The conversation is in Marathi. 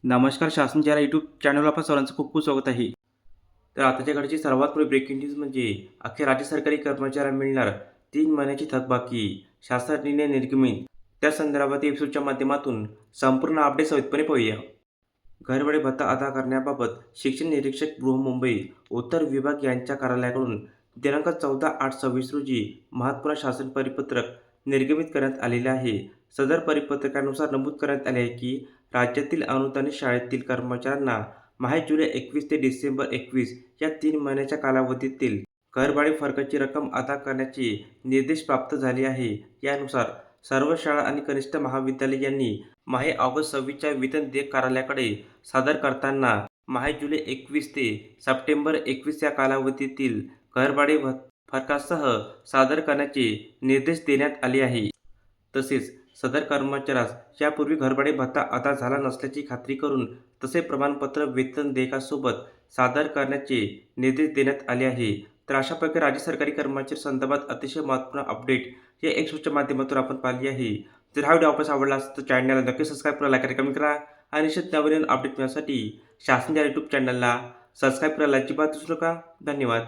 नमस्कार. शासनच्या यूट्यूब चॅनलवर आपल्या सर्वांचं खूप खूप स्वागत आहे. तर आताच्या घडीची सर्वात मोठी ब्रेकिंग न्यूज म्हणजे अखेर राज्य सरकारी कर्मचाऱ्यांना मिळणार 3 महिन्याची थकबाकी. शासन निर्णय निर्गमित. त्या संदर्भात एपिसोडच्या माध्यमातून संपूर्ण अपडेट सविस्तरपणे पाहूया. घरभाडे भत्ता अदा करण्याबाबत शिक्षण निरीक्षक बृहन्मुंबई उत्तर विभाग यांच्या कार्यालयाकडून दिनांक 14/8/26 रोजी महत्त्वपूर्ण शासन परिपत्रक निर्गमित करण्यात आलेले आहे. सदर परिपत्रकानुसार नमूद करण्यात आले आहे की राज्यातील अनुदानित शाळेतील कर्मचाऱ्यांना माहे जुलै 21 ते डिसेंबर 21 या 3 महिन्याच्या कालावधीतील घरभाडे फरकाची रक्कम अदा करण्याचे निर्देश प्राप्त झाले आहे. यानुसार सर्व शाळा आणि कनिष्ठ महाविद्यालय यांनी माहे ऑगस्ट 26च्या वेतन देयक कार्यालयाकडे सादर करताना माहे जुलै 21 ते सप्टेंबर 21 या कालावधीतील घरभाडे फरकासह सादर करण्याचे निर्देश देण्यात आले आहे. तसेच सदर कर्मचाऱ्यास यापूर्वी घरभाडे भत्ता अदा झाला नसल्याची खात्री करून तसे प्रमाणपत्र वेतन देयकासोबत सादर करण्याचे निर्देश देण्यात आले आहे. तर अशा प्रकारे राज्य सरकारी कर्मचारी संदर्भात अतिशय महत्त्वपूर्ण अपडेट या एक्सपोच्या माध्यमातून आपण पाहिली आहे. जर हा व्हिडिओ आपल्यास आवडला असेल तर चॅनलला नक्की सबस्क्राईब करा, लाईक करा, कमेंट करा आणि निश्चित नवीन अपडेट मिळण्यासाठी शासनाच्या यूट्यूब चॅनलला सबस्क्राईब करायला अजिबात विसरू नका. धन्यवाद.